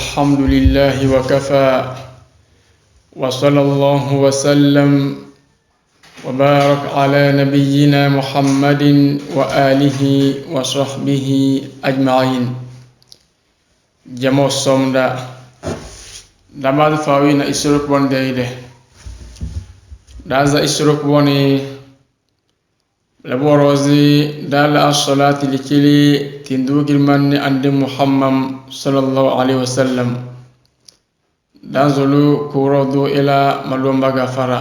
الحمد لله وكفى وصلى الله وسلم وبارك على نبينا محمد وآله وصحبه أجمعين. جمع الصمد دمال فاوين إسرق بون دايده دازا إسرق بوني لبوروزي دال الصلاة لكلي تندوك المن عند محمد صلى الله عليه وسلم دازلو كورودو إلى ملوم بغفرة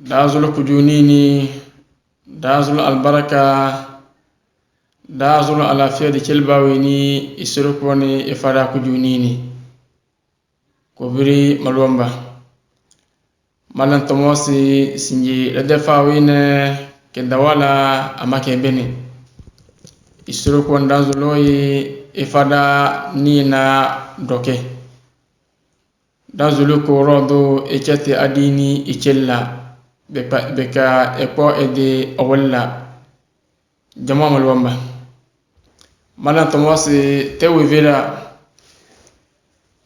دازلو كجونيني دازلو البركة دازلو على فيد كلباويني إسرق بوني إفرا كجونيني كبري ملوم بغ malan tomosi sinji ladafawine kendawala amake beni isuru ko ndanzuloyi ifada nina doke danzulu ko rodo ekete adini ikella beka epo ede awalla jama malwamba malan tomosi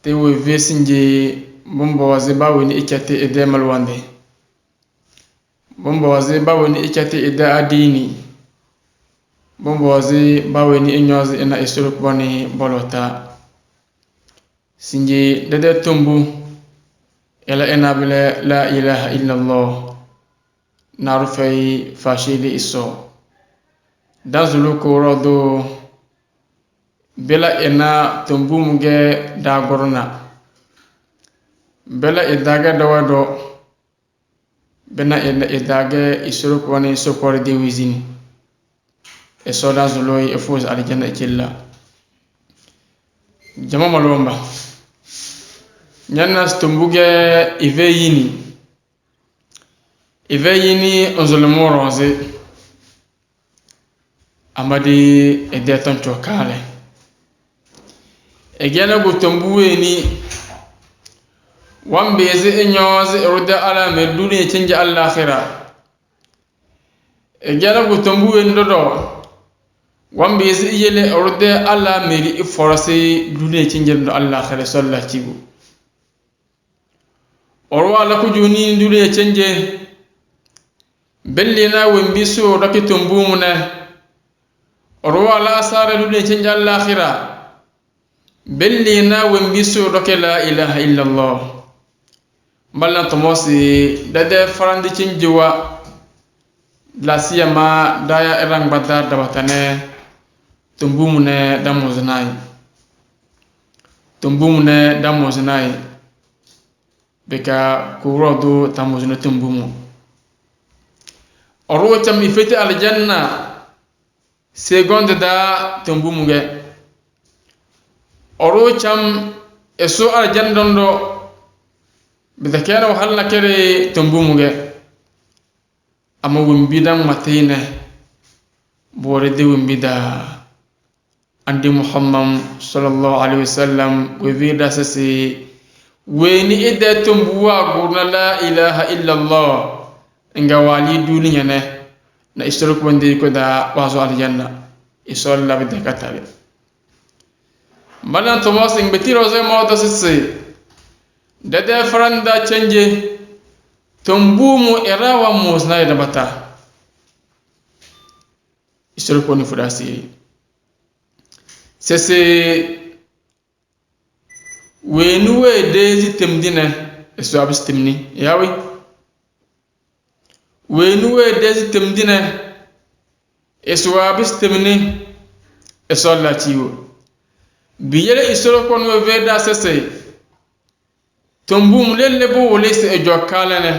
tewe vesinji Bumbo wazi bawini ikati ide malwande Bumbo wazi bawini ikati ide adini Bumbo wazi bawini inyozi ina isuruk bani bolota Sinji dede tumbu ila ina bile la ilaha illallah narufai fashili iso Dazulu kurodo bila ina tumbu muge dagorna Bela idaga dawado bena idaga isuruk wani sokor de wizini e soda zuloy e fuz aljanna ikilla jama malomba nyanna stumbuge iveyini onzulmo roze amadi edeton chokale egena gutumbuwe ni wambezi inyozi ruda ala meduni chenje al-akhirah ejana gutombu endodo wambezi yele ruda ala meri iforasi duni chenje do al-akhirah sallatibu orwa la kujuni duni chenje bellina wembisu rakitumbu muna orwa la asara duni chenje al-akhirah bellina wembisu rakela ilaha illa allah Malan tomosi dade farandi cinjiwa la siyama daya erang badar dabatane tumbumune damoznai beka kurodu tamozne tumbumu oro cham ifete aljanna segonde da tumbumuge oro cham eso aljanna dondo bidakena wahalla kere tumbumuge ama wimbidan matine bore de wimbida andi muhammad sallallahu alaihi wasallam wivida sasi weni ide tumbuwa gurna la ilaha illa allah inga wali duniya ne na istoruk wandi ko da wazo aljanna isolla bidakatale malan tomas ing betiro ze mawda sisi dade faranda canje tumbumu erawa musna da bata isirko ni fudasi sese wenuwe dezi temdine eso abistimni yawi wenuwe dezi temdine eso abistimni eso latiwo biyele isirko no veda sese Tumbum lele bo wolese e jokalene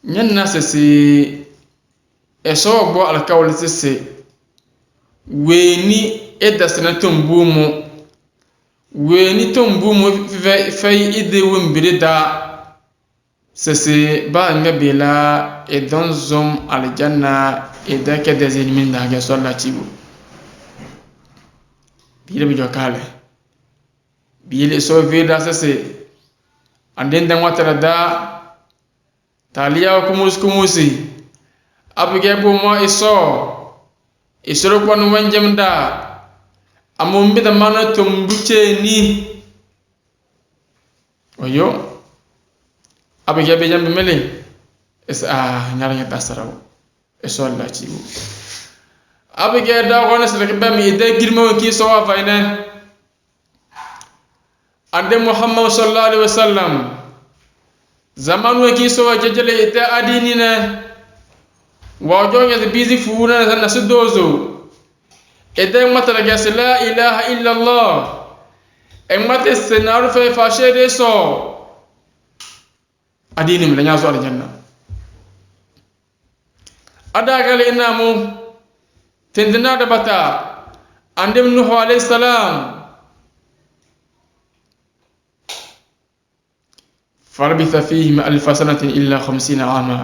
nyanna sesi eso bo alkawle sesi weni edasna tumbumu weni tumbumu fay ide wombire da sesi ba ngabila e donzom aljanna e dake dezin min da ga sallatibu bile bi jokale bile so veda sesi anden dan watara da taliya kumusi abige bo mo isoro kwanu wanjam da amon bida mana tumbuche ni oyo abige be jambe mele es nyara nya tasaraw eso Allah ci bu abige da wona sele be mi de girmo ki so wa fayne ande Muhammad sallallahu alaihi wasallam zamanu ki so wa jejele ite adini ne wa jonge bizi fuuna na sudozo ede matala gas la ilaha illa allah emate senar fe fashede so adini mi laña so aljanna ada gal inamu tendina da bata andem nuhu alayhi salam farbitha fihim alf sanatin illa 50 ama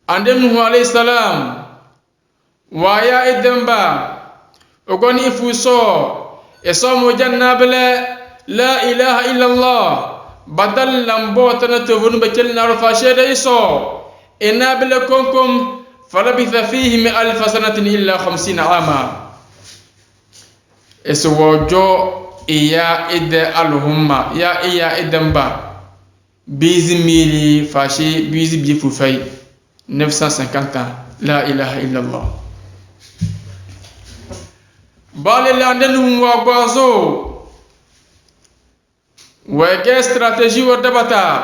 andem nuhu alayhi salam waya idamba ogoni ifuso esomo janna bala la ilaha illa allah badal lambo tanatubun bakal nar fashada iso inabla kunkum falabitha fihim alf sanatin illa 50 ama eswojo iya ide alhumma ya iya idamba bizi mili fashi bizi bifufai 950 la ilaha illa allah bale landenu wa gwazo wege stratégie wa dabata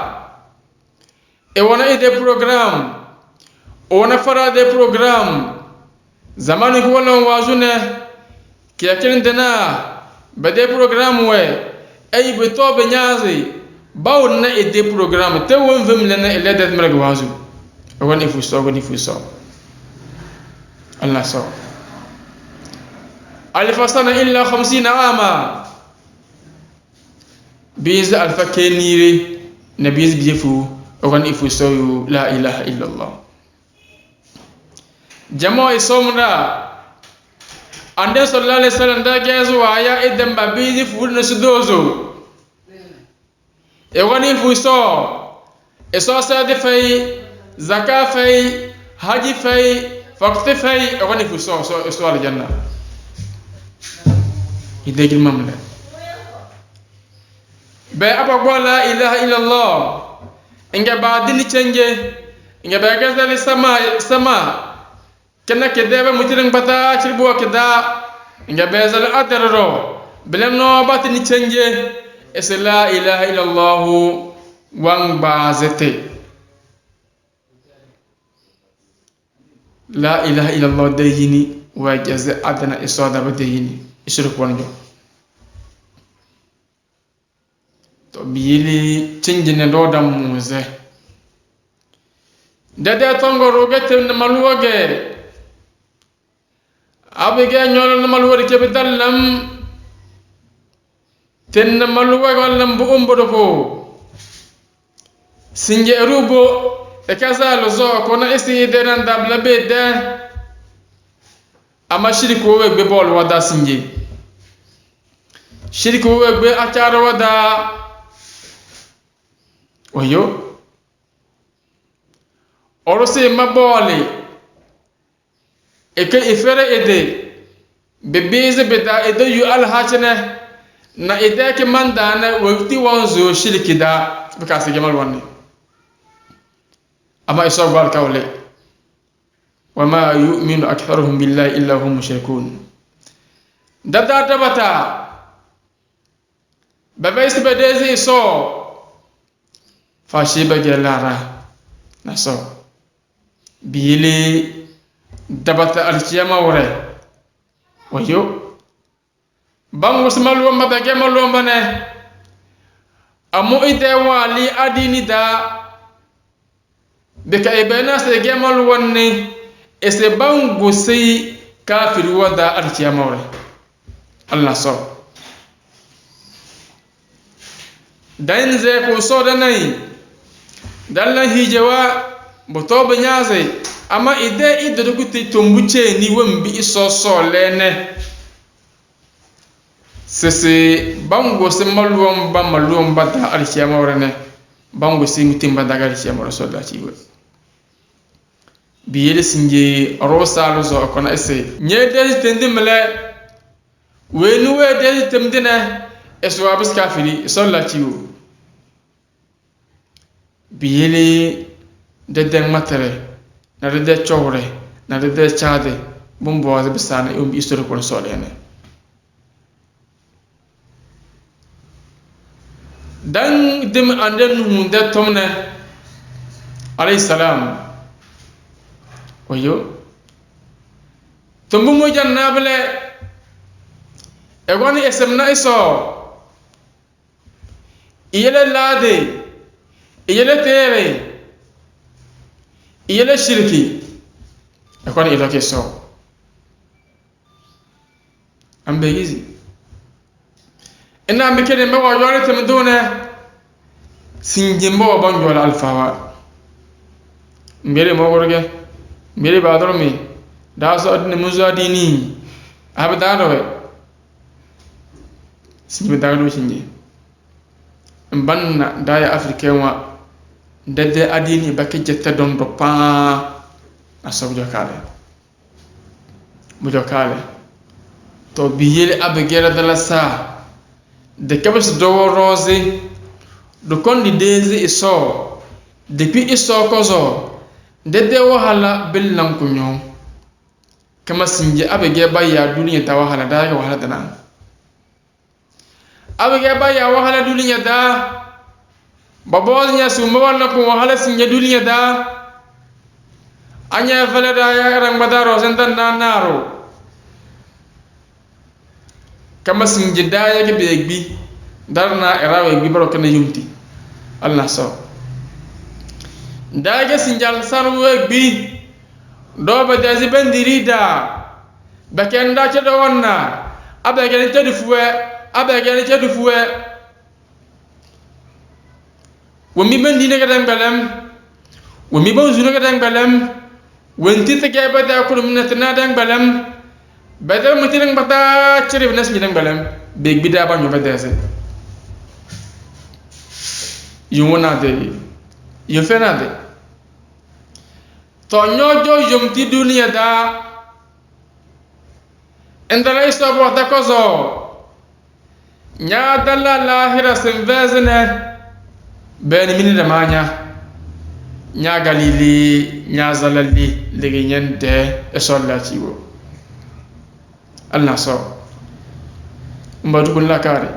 e wona ide programme ona fara de programme zamani ko wala wajune ki akin dana bade programme we ay be to be nyazi baw na ide programme te won vim lena ele de mrag wazu woni fu so Allah so alf sana illa 50 ama biz alfa keniri nabiz bifu woni fu so la ilaha illa allah jamo isomra ande sallallahu alaihi wasallam da gezu aya idan babizi fu na sudozo e woni fu so eso sa de fay zakat fay haji fay faqti fay e woni fu so al janna idegil mamla be abagwa la ilaha illa allah inga badini cenge inga be gazali sama kenna kedebe mutiring bata chirbo keda inga be zal adarro bilano batini cenge es la ilaha illa allah wang bazete la ilaha illa allah dayini wa jaza adana isada badayini ishirku wanjo to bili cinjine do dam muze dede tongoro gete na maluwage abige nyolo na maluwari ke bidallam ten na maluwage wallam bu umbodo ko sinje rubo e kaza lozo ko na isi de nan dabla bede ama shirku we be bol wada sinje shirku we be achara wada oyo orose mabole e ke ifere ede be beze beda ede yu al hachene na ede ke mandana wakti wanzo shirki da bikase gemal wanne ama iso bar kawle wama yu'minu aktharuhum billahi illa hum mushrikun dada dabata babais bedezi so fashi bagelara naso bili dabata alkiyama wore wayo bang musmal wamba bagemal wamba ne amu ide wali adini da beka ibena se gemal wonni ese bangu sei kafir wada alkiyama wore Allah so danze ko so danai dalla hijewa boto banyaze ama ide duguti tumbuche ni wembi iso so lene sese bango se malwom ba malwom bata alkiyama wore ne bango se mutimba daga alkiyama sallallahu alaihi wasallam biyele sinje rosa lozo kona ese nyede tendimle wenu wede temdina eso abis kafiri solla ciwo biyele dedeng matere na de chowre na de chade bumbo az bisana histoire ko solene dan dim anden hunde tomne alayhi salam oyo tumbu mo jannable e woni esemna iso iyele lade iyele tere iyele shirki e kon ilo ke so ambe yizi ina ambe kede me wa yore temduna sinjimbo banjola alfawa mbere mo gorge mbere badormi da so adne muzadini abdaro sinjimbe dagdo sinji banna daya africain wa dede adini bakke jetta don do pa asobjo kale mujo kale to biyele abegera dala sa de kabes do rose do kondi dezi iso depuis iso kozo dede wahala billan kunyo kama sinje abege baya duniya ta wahala da ga wahala dana abege baya wahala duniya da babol nya summa wala ko wahala sinje duniya da anya fala da ya rang badaro sentan naro kama sinje da ya ge begbi darna erawe bi baro kana yumti Allah so daga sinjal sarwe bi do ba dazi bandirida bakenda ce do wonna abege ne tedu fuwe wami bandi ne gadan balam wami bonzu ne gadan balam wonti tege bada ko minatna dan balam bada mutilang bata ciri nas ni dan balam beg bida ba nyu bada se yuna de yufena de to nyojo yumti dunia da endala isobo da kozo nya dalla lahira sinvezne ben min da manya nya galili nya zalali legi nyende e sollati wo Allah so mbadu kulla kare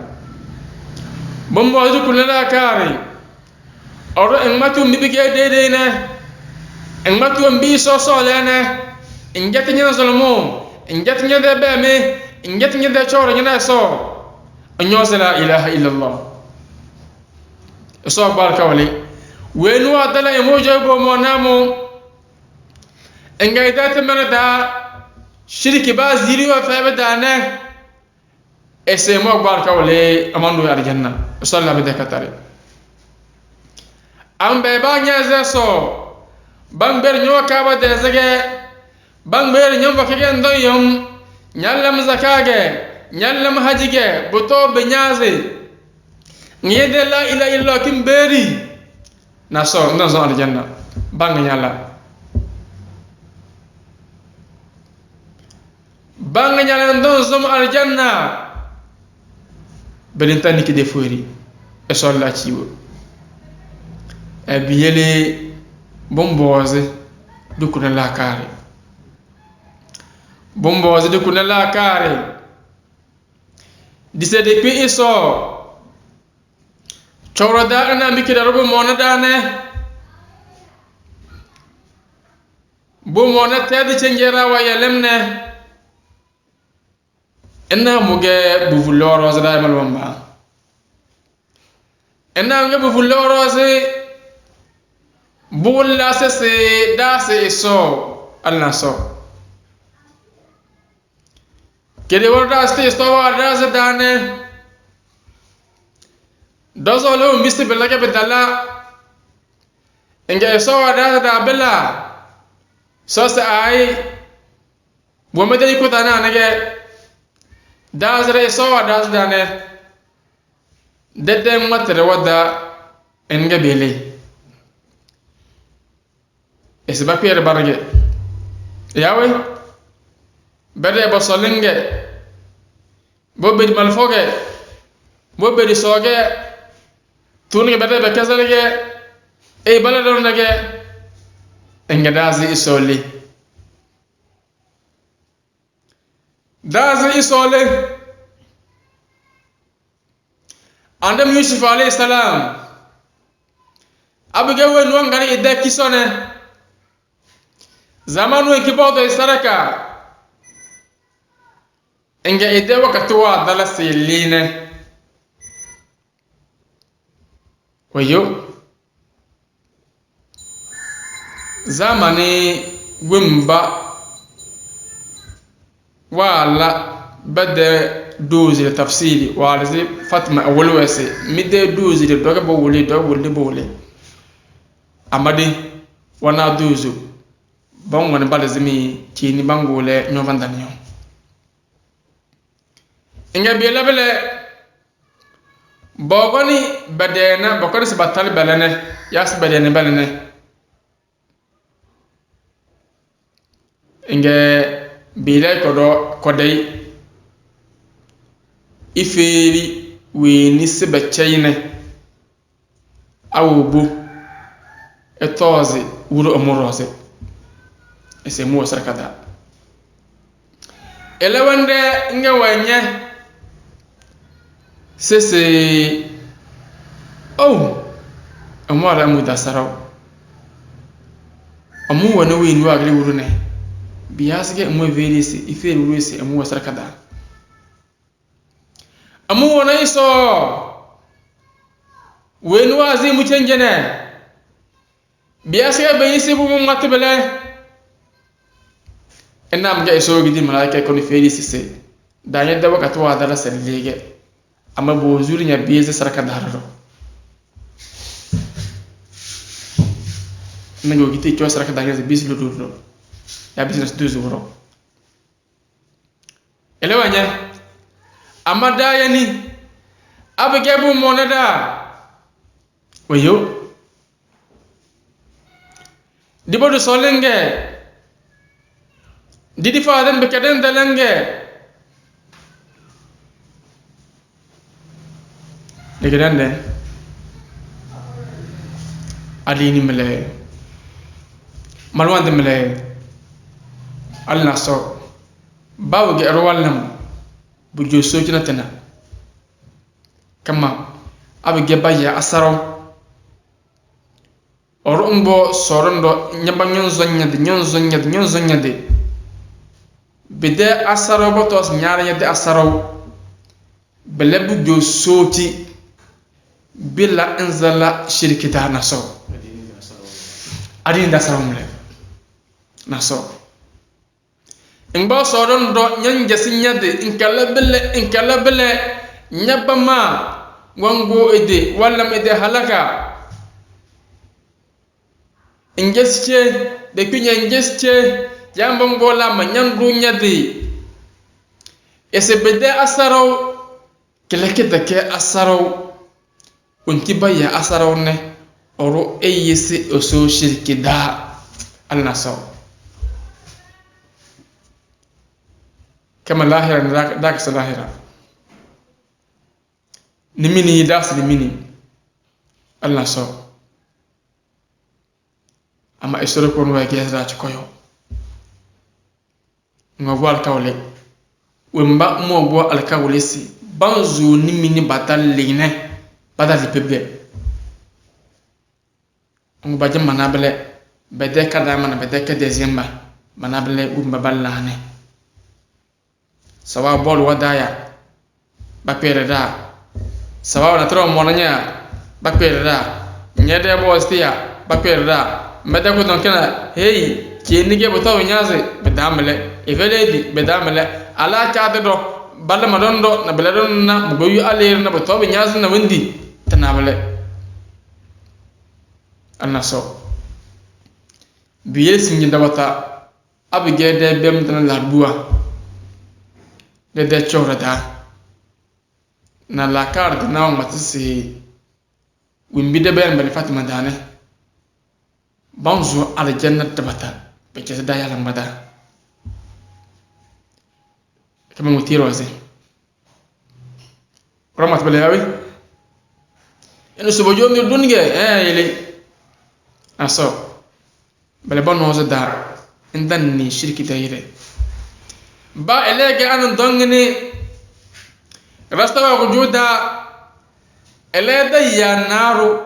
mbadu kulla kare oro en matu mbige dede ne en matu mbi so lene en jati nyana zalmo en jati nyada beme en jati nyada choro nyana so anyo la ilaha illa allah so barka wali wenu adala emojo bo monamo en gaidata manada shirki ba ziri wa fa badana ese mo barka wali amando ya janna sallallahu alaihi wasallam ambe ba nyaza so bangber nyo ka ba de zage bangber nyo ba kage ndoyom nyalam zakage nyalam hajige buto be nyaze ngede la ilaha illa kimberi na so ndazo aljanna bang nyala bang nyala ndazo aljanna belintani ki defori e so la ciwo e biyele bomboze dukuna la kare bomboze dukuna la kare dise depuis iso chawrada ana mikira robo mona dane bo mona tedi cengera wa yelemne enna muge bu vuloro zada mal wamba enna muge bu vuloro ze bulla se dase iso Allah so kede warda ste sto warda ze dane dozo lo misti belaga bedala enga so warda da bella so se ai bomedeli ko dana nage dazre so warda dane dedde matre wada enga bele esba pierre barage yawe bede bo solinge bo be malfoge bo be soge tunge bede be kasalge e baladon nage engadazi isoli dazi isoli andam Yusuf alayhi salam abuge we no ngari ide kisone zamanu ekibodo saraka inga ide wakati wa dala siline wayo zamani wimba wala bade دوزي تفصيلي وارزي فاطمة أول واسي مدة دوزي دوغا بولي دوغا بولي أمادي وانا دوزو بان وانا بالزمي تيني بانغولي نيوفان دانيو إنجا بيلا بلا بوغاني بدينا بوغاني سباتالي بلاني ياس بدينا بلاني إنجا بيلا كودي iferi we ni sebe chayine awubu etozi wuro omorose ese mo sarkada elewande nge wanye sese amara mu dasaraw amu wana we ni agri wuro ne biasge mo verisi iferi wuro ese amu sarkada amu wana iso wenu azi muchenjene biasa bayisi bu matbele enam ga iso gidi malaika ko ni feri sise danya da wakati wa dala sallige amma bo zuri nya biese saraka dararo nango giti ko saraka dararo bisu do ya business do zuro elewanya amada yani abegebu monada wayo dibodu solenge didi faden bekaden dalenge legedande adini mele malwande mele alnaso bawge arwalam bujo sojina tana kama abige baya asaro orumbo sorondo nyamba nyonzonyade bide asaro botos nyaara yade asaro bele bujo soti bila inzala shirkita naso adin da saramle naso ingba sorondo nyanje sinyade inkalabele nyabama wango ede wala mede halaka ingesche de kunya ingesche yambongo la manyandu nyade esebede asaro kelekete ke asaro untibaya asaro ne oro eyesi oso shirkida alnaso كما لاهرا داك سلاهرا نميني داس نميني الله سو اما اسركون واجي راج كويو ngwal kawle wemba mo bo alkawlesi banzu nimini batal ligne badal pebbe ngba jam manabele bede kada mana bede ka dezemba manabele umba ballane sawa bol wadaya bakpereda sawa na tro monanya bakpereda nyede bo stia bakpereda meda ko don kana hey kenige botaw nyaze bedamle eveledi bedamle ala chaade do balle madondo na beledon na mugoyu aler na botaw nyaze na wendi tanabele annaso biye singi dawata abigede bem tan la bua de chorada na la carte na matisi wimbide ben bel Fatima dane banzo al jannat tabata be ke da yalla mada kama mutiro ase ramat balawi eno so bojo mi dunge yele aso bale bon no da indan ni shirki tayire ba elege an dongni rastawa wujuda eleda ya naru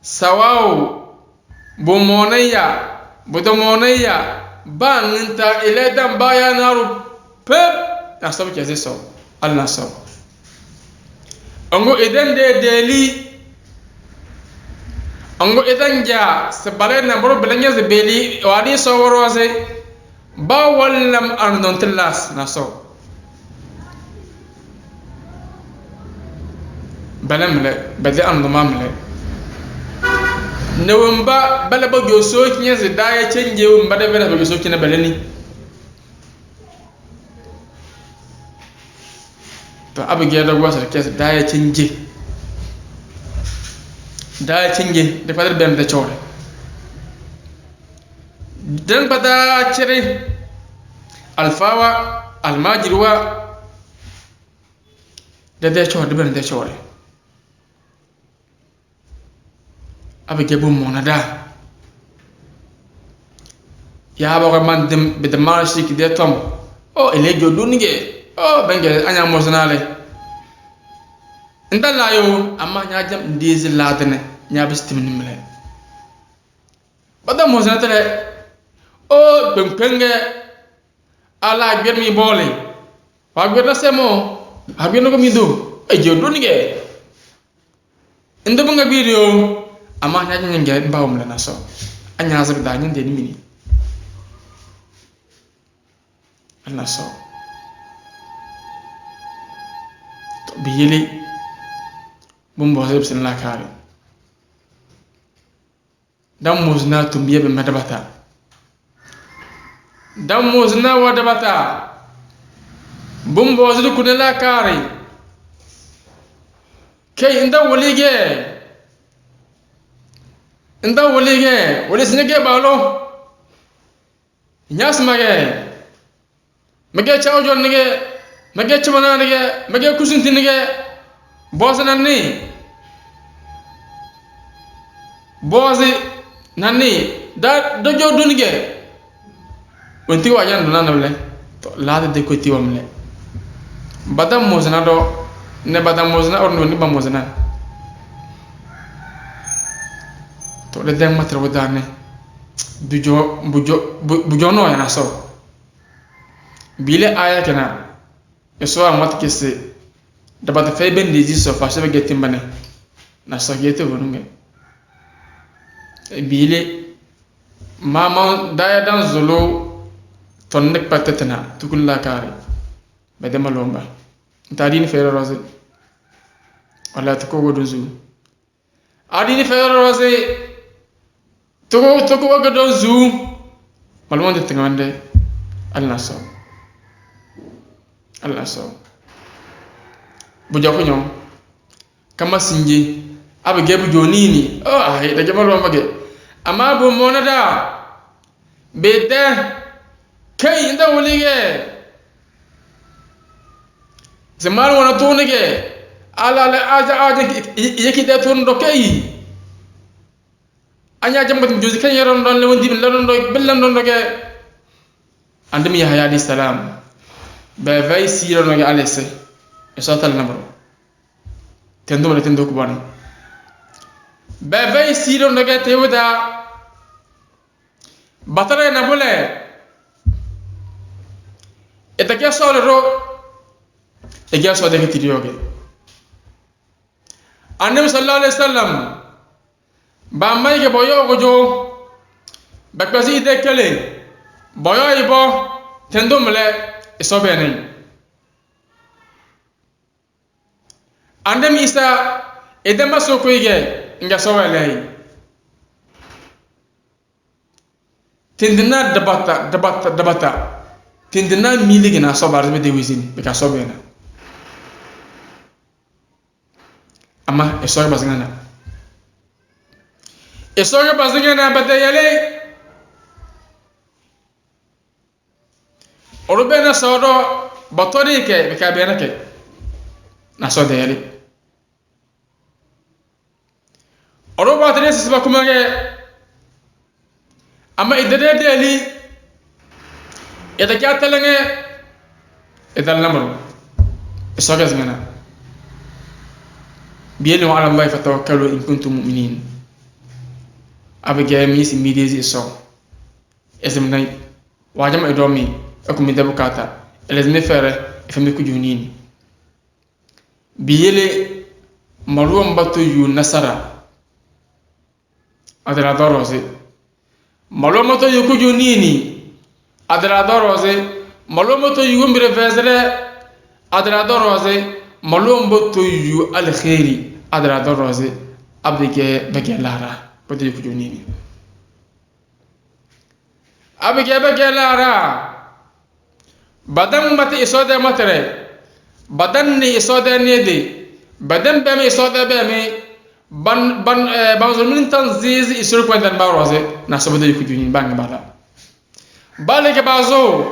sawau bumonaya budomonaya banginta eleda baya naru pep asabu keze so Allah so ongo idan de deli ongo idan ja sebale na boro belanya ze beli wadi so worose ba wallam andon tilas na so balamle bade andon mamle newumba bala ba goso kinya ze daya cenge wumba da bala ba goso kina balani to abige da gwasa kesa daya cenge da fadar ben da chore dan bada cire alfawa almajirwa da chore ben da chore abige bum monada ya ba man dem be de marshi ki de tom o elejo dunige o benge anya mosnale ndala yo amma nya jam ndezi ladene nya bistim nimle bada mosnatale o pempenge ala germi bole wa gerna semo habino ko mido e jo dunige ndo bunga birio amma nya nya nge mbawum la naso anya zab da nyen de ni mini Allah so to biyeli bumbo zeb sin la kare dam muzna tumbiye be madabata dam muzna wadabata bumbo zed kunela kare kay inda walige wali sinege balo nyas mage mage chaw jon nige mage chumana nige mage kusunti nige bosanani bozi nani da dojo dunige wonti wajan dunana wala to laade de ko tiwamle badam mozna do ne badam mozna or ni ba mozna to le dem matra wadane bujo no yana so bile aya kana eso amat kesse dabata fay ben di so fa sebe getim bane na so gete wonunge bile mama daya dan zolo ton nek patetna tukul la kare be dem lomba tadini fere rose wala to go dozu adini fere rose to go dozu malmonde tengande Allah so buja ko nyom kama sinji abe gebu jonini ay da jamalo mage amma bu monada bede kay inda wulige zaman wana tonige ala aja yeki de ton do kay anya jambat jozi kan yaron don le wondi la don do bellan don do ke andem ya alayhi salam ba vai siro no ga alese e sotal namro tendo le tendo ko bani ba vai siro no ga tewda batare na bole e ta ke solo ro e ga so de ke tidioge annabi sallallahu alaihi wasallam ba mai ke boyo gojo ba kasi de kele boyo ibo tendo mele isobeni andem isa edema sokoyge nga sowelay tindina dabata tindina miligi na sobar be de wizin be ka sobena ama esoy bazingana badayale orubena sodo batori ke be ka be na ke na so dele oro ba tare su ba kuma ke amma idade deli ida ka talange idan lamru so ga zmana biyani wa ala allah fatawakkalu in kuntum mu'minin abege mi si midezi so esemnay wajama edomi akumi debukata elezne fere efemi kujunini biyele maluwa mbatu yu nasara adara doroze maluwa mbatu yu kujunini adara doroze maluwa mbatu yu mbire vezere adara doroze maluwa mbatu yu alkhairi adara doroze abdige bege lara mbatu yu kujunini abige bege lara badan mate isode matere badan ni isode nede badan be me isode be me ban zulmin tanziz isur ko dan baroze na sabode ku junin bang bala bale ke bazo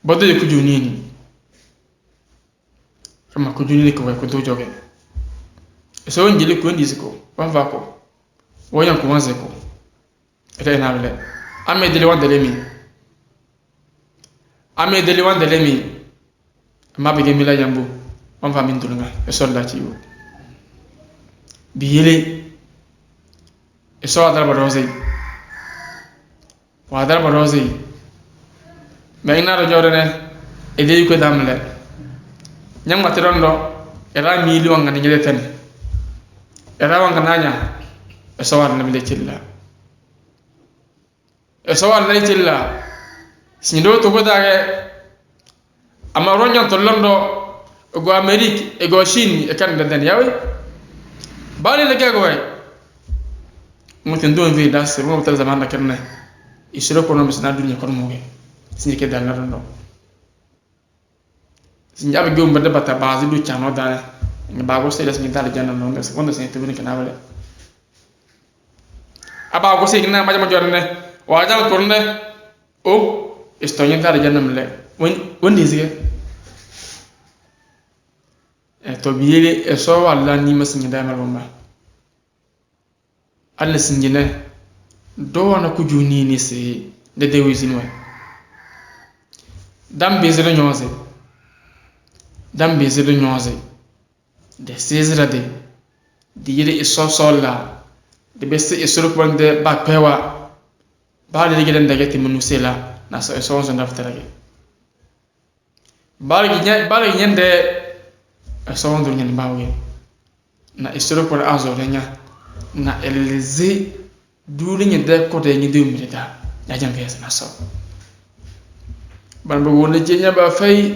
bode ku junini kama ku junini ko ko to joge so njili ko ndisi ko banva ko woyan ko wanze ko ete na wele ame dele wande lemi ame dele wande lemi ma be gemila jambu on fa min tulunga e solla ci yo biyele e so adar barose wa adar barose me ina ro jorene e de ko damle nyam matirondo era million ngani nyede tan era wanga nanya e so war na mi cilla e so war na cilla sindo to godage ama ronyan to londo go Amerique e go Chine e Canada den yawi bali le gago way mutin do vi das mo tal zaman na kenna isro ko no misna dunya ko mo ge sinje ke dal na do sinja be gum bade bata bazi du chano da ngi bago se das mi dal janna no ngi seconde se tebini kana wala aba go se gina ma jorne wajal korne o estoy dal janna mle won dizige to biyele e so walla ni masin da malumma alla sinjine do na ku juni ni se de de wizino dambe zero nyose de sezra de yele e so solla de besse e suru bande ba pewa ba le gelen daga timunu sela na so so ndaftarage ba le nyende asawon nyen bawe na istoro por azorenya na eleze duli nye de ko de nyi de umreda ya jambe na so ban bo woni je nya ba fay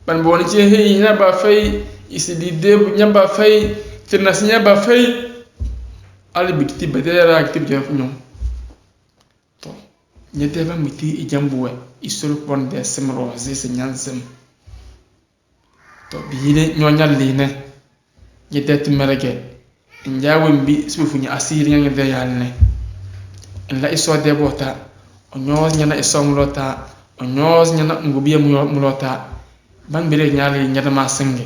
ban bo woni je he nya ba fay isidi de nya ba fay tirnas nya ba fay ali bikti bedera active je nyom to nyete ba miti ijambuwe istoro por de semro ze nyansem to biyile nyonyal line yedet merege njawe mbi sufunya asiri ngi de yalne la iso de bota onyoz nyana iso mulota onyoz nyana ngubiye mulota ban bire nyali nyada ma senge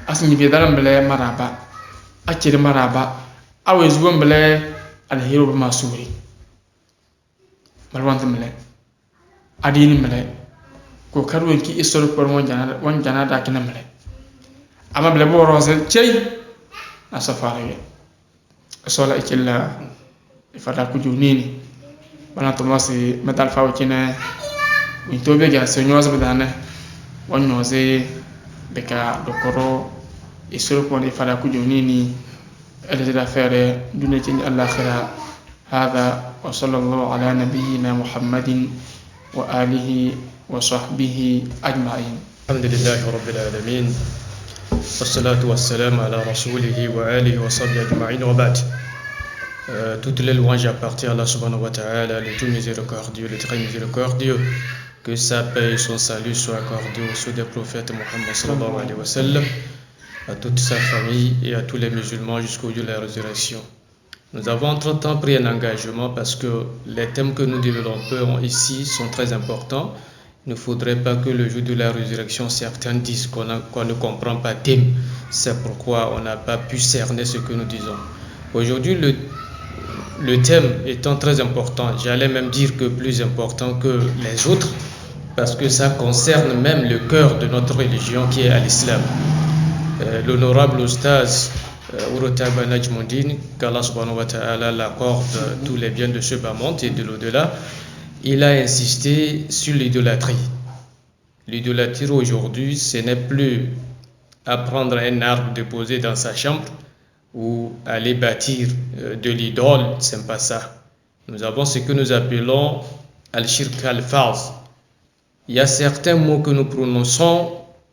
asni bi daram bele maraba akiri maraba awe zugon bele alhiru ma suri malwant mele adini mele ko karwen ki historique por won jana da kinamle ama bele bo rose chey asafare sola ikilla ifada ku junini bana to masi metal fawo kine min to be ga senyoz bedane won noze beka dokoro historique por ifada ku junini ele da fere dunati al-akhirah hada wa sallallahu ala nabiyyina muhammadin wa alihi وصحبه أجمعين. الحمد لله رب العالمين والصلاة والسلام على رسوله وآله وصحبه أجمعين وبعد. Toutes les louanges appartiennent à Allah subhanahu wa ta'ala, le tout miséricordieux, le très miséricordieux. Que sa paix et son salut soient accordés au sceau des prophètes Muhammad sallallahu alayhi wa sallam, à toute sa famille et à tous les musulmans jusqu'au jour de la résurrection. Nous avons entre-temps pris un engagement parce que les thèmes que nous développons ici sont très importants. Il ne faudrait pas que le jour de la résurrection, certains disent qu'on ne comprend pas le thème. C'est pourquoi on n'a pas pu cerner ce que nous disons. Aujourd'hui, le thème étant très important, j'allais même dire que plus important que les autres, parce que ça concerne même le cœur de notre religion qui est l'islam. L'honorable Oustaz Urotaba Najmoudine, qu'Allah subhanahu wa ta'ala l'accorde tous les biens de ce bas monde et de l'au-delà, il a insisté sur l'idolâtrie. L'idolâtrie aujourd'hui, ce n'est plus apprendre un arbre déposé dans sa chambre ou aller bâtir de l'idole, ce n'est pas ça. Nous avons ce que nous appelons al-shirk al-faz. Il y a certains mots que nous prononçons,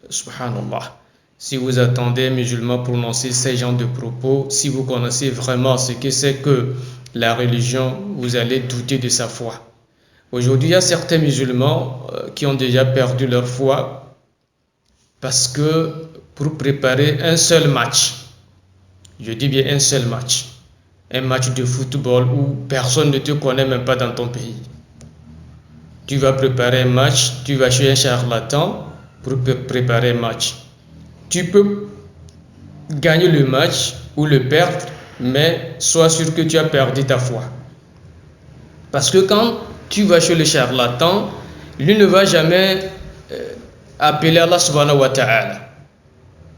subhanallah. Si vous attendez un musulman prononcer ces genres de propos, si vous connaissez vraiment ce que c'est que la religion, vous allez douter de sa foi. Aujourd'hui, il y a certains musulmans qui ont déjà perdu leur foi parce que pour préparer un seul match, je dis bien un seul match, un match de football où personne ne te connaît même pas dans ton pays. Tu vas préparer un match, tu vas chez un charlatan pour préparer un match. Tu peux gagner le match ou le perdre, mais sois sûr que tu as perdu ta foi. Parce que quand tu vas chez le charlatan, lui ne va jamais appeler Allah subhanahu wa ta'ala.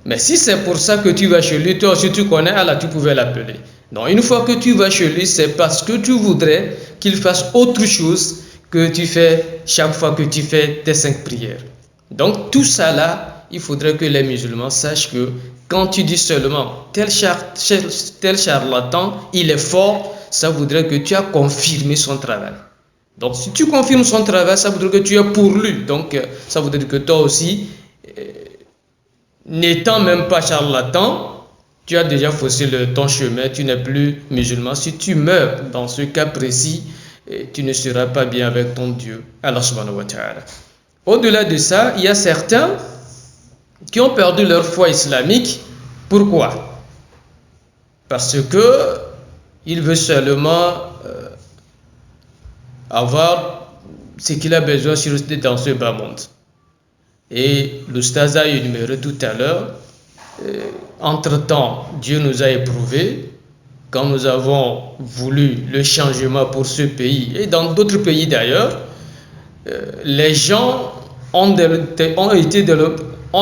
Mais si c'est pour ça que tu vas chez lui, toi aussi tu connais Allah, tu pouvais l'appeler. Donc une fois que tu vas chez lui, c'est parce que tu voudrais qu'il fasse autre chose que tu fais chaque fois que tu fais tes 5 prières. Donc tout ça là, il faudrait que les musulmans sachent que quand tu dis seulement tel charlatan, il est fort, ça voudrait que tu as confirmé son travail. Donc si tu confirmes son travail, ça voudrait que tu es pour lui. Donc ça voudrait dire que toi aussi, n'étant même pas charlatan, tu as déjà faussé ton chemin, tu n'es plus musulman. Si tu meurs dans ce cas précis, tu ne seras pas bien avec ton Dieu, Allah subhanahu wa ta'ala. Au-delà de ça, il y a certains qui ont perdu leur foi islamique. Pourquoi? Parce que il veut seulement avoir ce qu'il a besoin dans ce bas monde. Et l'Oustaz a énuméré tout à l'heure, entre-temps, Dieu nous a éprouvés quand nous avons voulu le changement pour ce pays et dans d'autres pays d'ailleurs. Les gens ont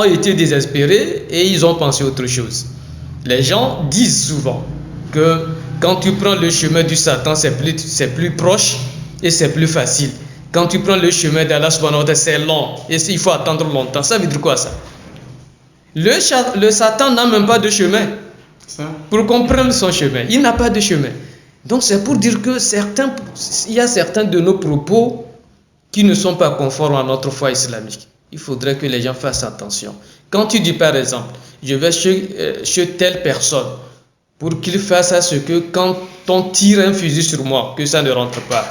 été désespérés et ils ont pensé autre chose. Les gens disent souvent que quand tu prends le chemin du Satan, c'est plus proche et c'est plus facile. Quand tu prends le chemin d'Allah subhanahu wa ta'ala, c'est long et il faut attendre longtemps. Ça veut dire quoi ça? Le Satan n'a même pas de chemin pour comprendre son chemin. Il n'a pas de chemin. Donc c'est pour dire que il y a certains de nos propos qui ne sont pas conformes à notre foi islamique. Il faudrait que les gens fassent attention. Quand tu dis par exemple, je vais chez telle personne pour qu'il fasse à ce que quand on tire un fusil sur moi, que ça ne rentre pas.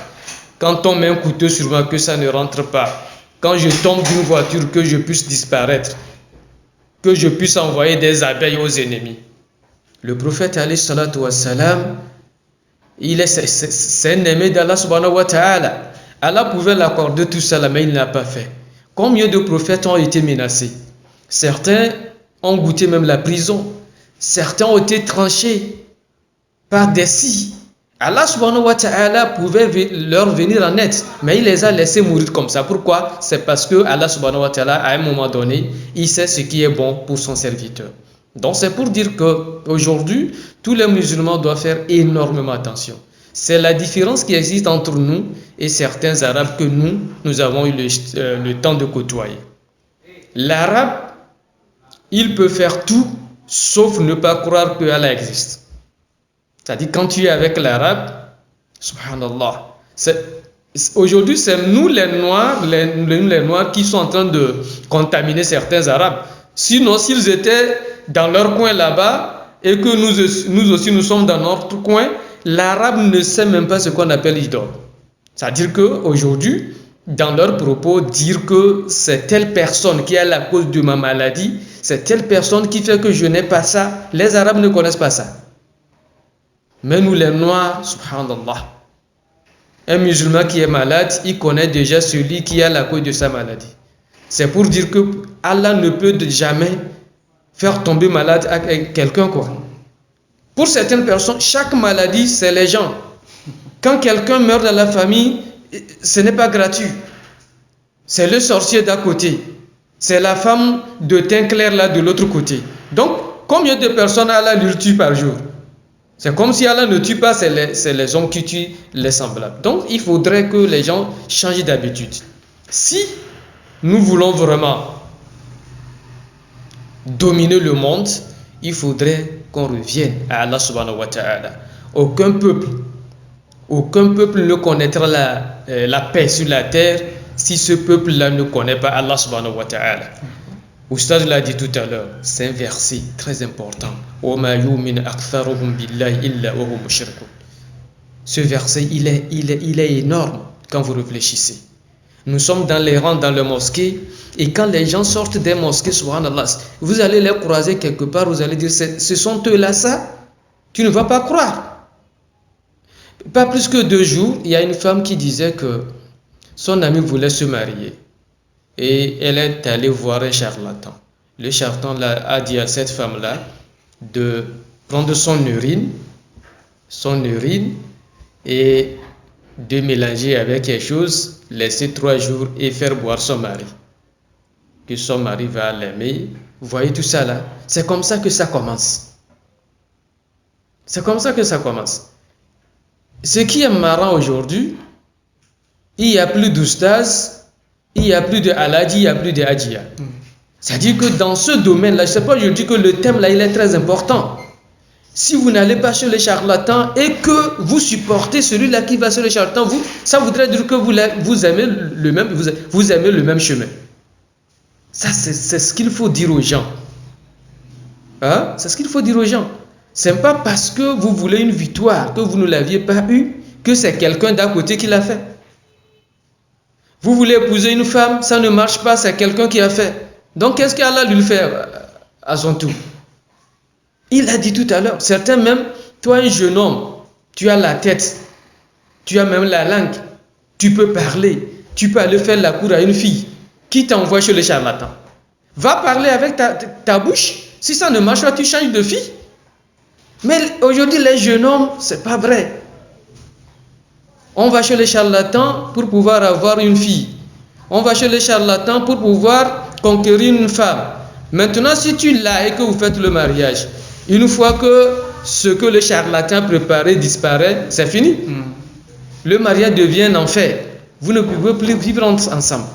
Quand on met un couteau sur moi, que ça ne rentre pas. Quand je tombe d'une voiture, que je puisse disparaître. Que je puisse envoyer des abeilles aux ennemis. Le prophète alayhi salatu wa salam, c'est un aimé d'Allah subhanahu wa ta'ala. Allah pouvait l'accorder tout ça, mais il n'a pas fait. Combien de prophètes ont été menacés? Certains ont goûté même la prison. Certains ont été tranchés par des scies. Allah subhanahu wa ta'ala pouvait leur venir en aide, mais il les a laissés mourir comme ça. Pourquoi? C'est parce que Allah subhanahu wa ta'ala, à un moment donné, il sait ce qui est bon pour son serviteur. Donc c'est pour dire qu'aujourd'hui, tous les musulmans doivent faire énormément attention. C'est la différence qui existe entre nous et certains arabes que nous avons eu le temps de côtoyer. L'arabe, il peut faire tout sauf ne pas croire que Allah existe. C'est-à-dire quand tu es avec l'arabe, subhanallah, aujourd'hui c'est nous les noirs qui sont en train de contaminer certains arabes. Sinon s'ils étaient dans leur coin là-bas et que nous aussi nous sommes dans notre coin, l'arabe ne sait même pas ce qu'on appelle idole. C'est-à-dire qu'aujourd'hui, dans leurs propos, dire que c'est telle personne qui est la cause de ma maladie, c'est telle personne qui fait que je n'ai pas ça, les arabes ne connaissent pas ça. Mais nous les Noirs, subhanallah, un musulman qui est malade, il connaît déjà celui qui a la cause de sa maladie. C'est pour dire que Allah ne peut jamais faire tomber malade à quelqu'un, quoi. Pour certaines personnes, chaque maladie, c'est les gens. Quand quelqu'un meurt dans la famille, ce n'est pas gratuit. C'est le sorcier d'à côté. C'est la femme de teint clair là de l'autre côté. Donc, combien de personnes Allah lui tue par jour? C'est comme si Allah ne tue pas, c'est les hommes qui tuent les semblables. Donc, il faudrait que les gens changent d'habitude. Si nous voulons vraiment dominer le monde, il faudrait qu'on revienne à Allah subhanahu wa ta'ala. Aucun peuple ne connaîtra la paix sur la terre si ce peuple-là ne connaît pas Allah subhanahu wa ta'ala. Oustaz l'a dit tout à l'heure, c'est un verset très important. Ce verset, il est énorme quand vous réfléchissez. Nous sommes dans les rangs, dans les mosquées, et quand les gens sortent des mosquées, subhanallah, vous allez les croiser quelque part, vous allez dire, ce sont eux-là ça? Tu ne vas pas croire. Pas plus que 2 jours, il y a une femme qui disait que son ami voulait se marier. Et elle est allée voir un charlatan. Le charlatan a dit à cette femme-là de prendre son urine et de mélanger avec quelque chose, laisser 3 jours et faire boire son mari. Que son mari va l'aimer. Vous voyez tout ça là? C'est comme ça que ça commence. C'est comme ça que ça commence. Ce qui est marrant aujourd'hui, il n'y a plus d'oustaz, il n'y a plus de haladi, il n'y a plus de hadjiya. C'est-à-dire que dans ce domaine-là, je ne sais pas, je dis que le thème là, il est très important. Si vous n'allez pas chez les charlatans et que vous supportez celui-là qui va chez les charlatans, ça voudrait dire que vous aimez le même chemin. Ça, c'est ce qu'il faut dire aux gens. Hein? C'est ce qu'il faut dire aux gens. Ce n'est pas parce que vous voulez une victoire, que vous ne l'aviez pas eue, que c'est quelqu'un d'à côté qui l'a fait. Vous voulez épouser une femme, ça ne marche pas, c'est quelqu'un qui a fait. Donc qu'est-ce qu'Allah lui fait à son tour? Il a dit tout à l'heure, certains même, toi un jeune homme, tu as la tête, tu as même la langue, tu peux parler, tu peux aller faire la cour à une fille qui t'envoie chez le charlatan. Va parler avec ta bouche, si ça ne marche pas, tu changes de fille. Mais aujourd'hui, les jeunes hommes, c'est pas vrai. On va chez les charlatans pour pouvoir avoir une fille. On va chez les charlatans pour pouvoir conquérir une femme. Maintenant, si tu l'as et que vous faites le mariage, une fois que ce que le charlatan préparait disparaît, c'est fini. Le mariage devient un enfer. Vous ne pouvez plus vivre ensemble.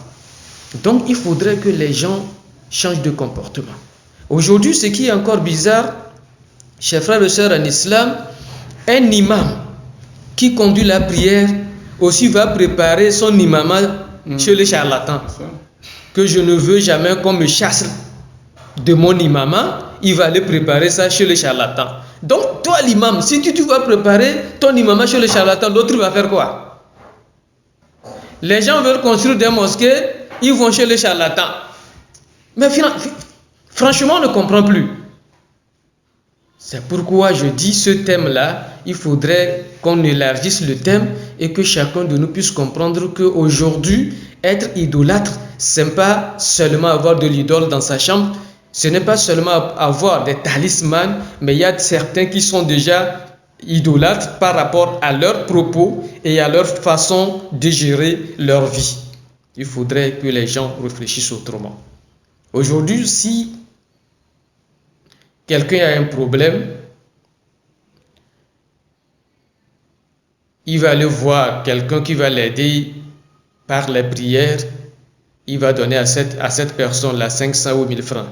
Donc, il faudrait que les gens changent de comportement. Aujourd'hui, ce qui est encore bizarre, chers frères et sœurs en islam, un imam qui conduit la prière aussi va préparer son imamat chez les charlatans. Que je ne veux jamais qu'on me chasse de mon imamat, il va aller préparer ça chez les charlatans. Donc toi l'imam, si tu vas préparer ton imamat chez les charlatans, l'autre va faire quoi? Les gens veulent construire des mosquées, ils vont chez les charlatans. Mais franchement, on ne comprend plus. C'est pourquoi je dis ce thème-là, il faudrait qu'on élargisse le thème et que chacun de nous puisse comprendre qu'aujourd'hui, être idolâtre, ce n'est pas seulement avoir de l'idole dans sa chambre, ce n'est pas seulement avoir des talismans, mais il y a certains qui sont déjà idolâtres par rapport à leurs propos et à leur façon de gérer leur vie. Il faudrait que les gens réfléchissent autrement. Aujourd'hui, si quelqu'un a un problème, il va aller voir quelqu'un qui va l'aider par les prières, il va donner à cette personne-là 500 ou 1000 francs.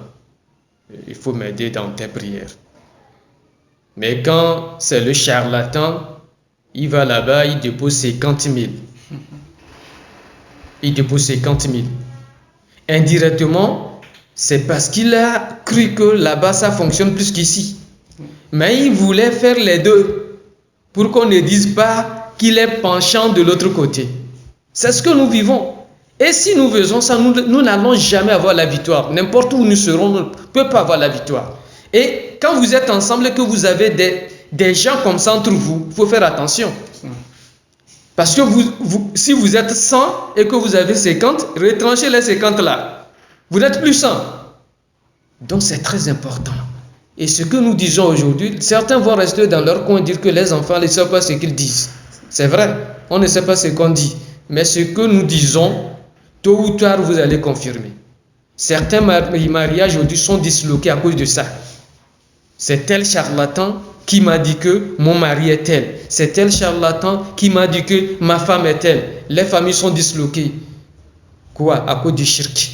Il faut m'aider dans tes prières. Mais quand c'est le charlatan, il va là-bas, il dépose 50 000. Il dépose 50 000. Indirectement, c'est parce qu'il a cru que là-bas ça fonctionne plus qu'ici. Mais il voulait faire les deux pour qu'on ne dise pas qu'il est penchant de l'autre côté. C'est ce que nous vivons. Et si nous faisons ça, nous n'allons jamais avoir la victoire. N'importe où nous serons, on ne peut pas avoir la victoire. Et quand vous êtes ensemble et que vous avez des gens comme ça entre vous, il faut faire attention. Parce que si vous êtes 100 et que vous avez 50, retranchez les 50 là. Vous n'êtes plus 100. Donc c'est très important. Et ce que nous disons aujourd'hui, certains vont rester dans leur coin et dire que les enfants ne savent pas ce qu'ils disent. C'est vrai, on ne sait pas ce qu'on dit. Mais ce que nous disons, tôt ou tard, vous allez confirmer. Certains mariages aujourd'hui sont disloqués à cause de ça. C'est tel charlatan qui m'a dit que mon mari est tel. C'est tel charlatan qui m'a dit que ma femme est telle. Les familles sont disloquées. Quoi? À cause du shirk.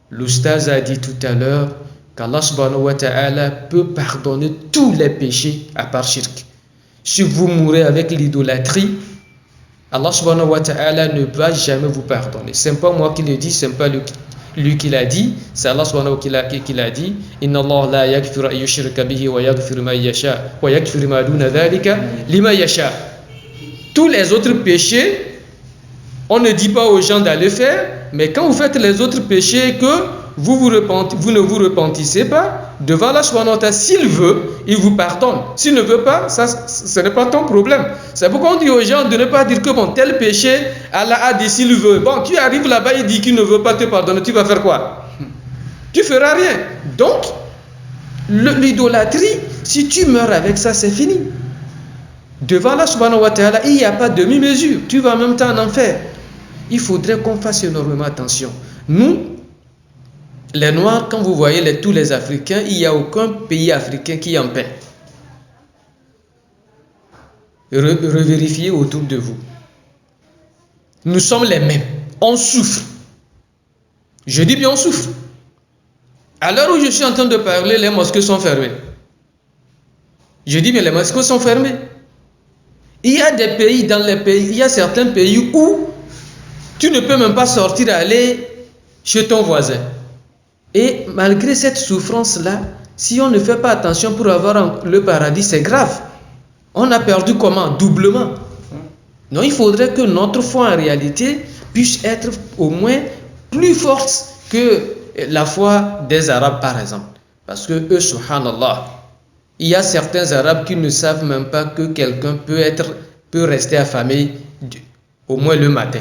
L'oustaz a dit tout à l'heure qu'Allah subhanahu wa ta'ala peut pardonner tous les péchés à part shirk. Si vous mourrez avec l'idolâtrie, Allah subhanahu wa ta'ala ne va jamais vous pardonner. Ce n'est pas moi qui le dis, ce n'est pas lui qui l'a dit, c'est Allah subhanahu wa ta'ala qui l'a dit. Inna Allah la yaghfiru an yushraka bihi wa yaghfiru ma yasha wa yaghfiru ma duna dhalika liman yasha. Tous les autres péchés, on ne dit pas aux gens d'aller faire, mais quand vous faites les autres péchés que vous ne vous repentissez pas, devant Allah subhanahu wa ta'ala, s'il veut, il vous pardonne. S'il ne veut pas, ça, ce n'est pas ton problème. C'est pourquoi on dit aux gens de ne pas dire que bon, tel péché, Allah a dit s'il veut. Bon, tu arrives là-bas, il dit qu'il ne veut pas te pardonner, tu vas faire quoi? Tu feras rien. Donc, l'idolâtrie, si tu meurs avec ça, c'est fini. Devant Allah subhanahu wa ta'ala, il n'y a pas de demi-mesure. Tu vas en même temps en enfer. Il faudrait qu'on fasse énormément attention. Nous, les Noirs, quand vous voyez tous les Africains, il n'y a aucun pays africain qui est en paix. Revérifiez autour de vous. Nous sommes les mêmes. On souffre. Je dis bien on souffre. À l'heure où je suis en train de parler, les mosquées sont fermées. Je dis bien les mosquées sont fermées. Il y a des pays, il y a certains pays où tu ne peux même pas sortir et aller chez ton voisin. Et malgré cette souffrance-là, si on ne fait pas attention pour avoir le paradis, c'est grave. On a perdu comment? Doublement. Donc il faudrait que notre foi en réalité puisse être au moins plus forte que la foi des Arabes par exemple. Parce que eux, subhanallah, il y a certains Arabes qui ne savent même pas que quelqu'un peut rester affamé au moins le matin.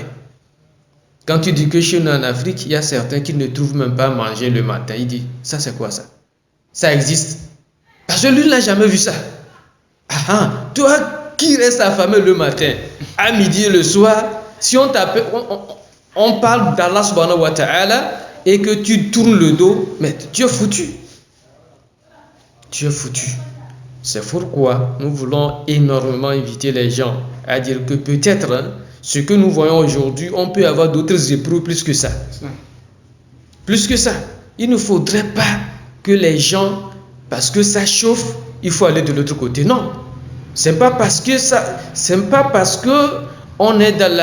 Quand tu dis que chez nous en Afrique, il y a certains qui ne trouvent même pas à manger le matin. Il dit, ça c'est quoi ça? Ça existe. Parce que lui, il n'a jamais vu ça. Ah, toi qui restes affamé le matin, à midi et le soir, si on t'appelle, on parle d'Allah subhanahu wa ta'ala et que tu tournes le dos, mais tu es foutu. Tu es foutu. C'est pourquoi nous voulons énormément inviter les gens à dire que peut-être, hein, ce que nous voyons aujourd'hui, on peut avoir d'autres épreuves plus que ça. Plus que ça. Il ne faudrait pas que les gens, parce que ça chauffe, il faut aller de l'autre côté. Non. C'est pas parce que on est dans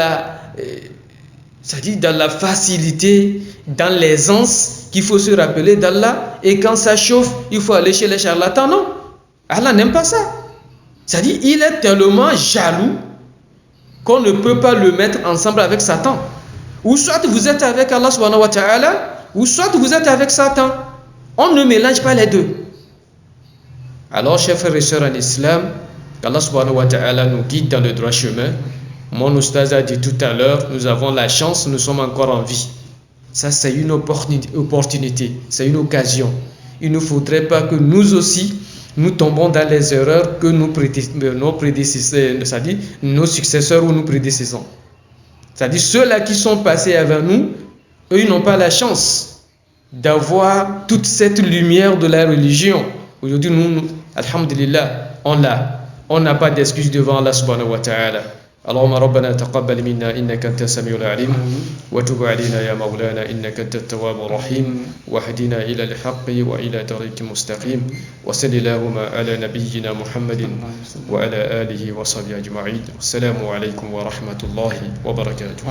dans la facilité, dans l'aisance, qu'il faut se rappeler d'Allah. Et quand ça chauffe, il faut aller chez les charlatans. Non. Allah n'aime pas ça. C'est-à-dire, il est tellement jaloux qu'on ne peut pas le mettre ensemble avec Satan. Ou soit vous êtes avec Allah subhanahu wa ta'ala, ou soit vous êtes avec Satan. On ne mélange pas les deux. Alors, chers frères et sœurs en islam, qu'Allah subhanahu wa ta'ala nous guide dans le droit chemin. Mon oustaz a dit tout à l'heure, nous avons la chance, nous sommes encore en vie. Ça, c'est une opportunité, c'est une occasion. Il ne faudrait pas que nous aussi, nous tombons dans les erreurs que nos prédécesseurs, c'est-à-dire nos successeurs ou nos prédécesseurs. C'est-à-dire ceux-là qui sont passés avant nous, eux, ils n'ont pas la chance d'avoir toute cette lumière de la religion. Aujourd'hui, nous, alhamdulillah, on n'a pas d'excuses devant Allah subhanahu wa ta'ala. اللهم ربنا تقبل منا إنك أنت السميع العليم وتب علينا يا مولانا إنك أنت التواب الرحيم واهدنا إلى الحق وإلى طريق مستقيم وصل اللهم على نبينا محمد وعلى آله وصحبه أجمعين والسلام عليكم ورحمة الله وبركاته.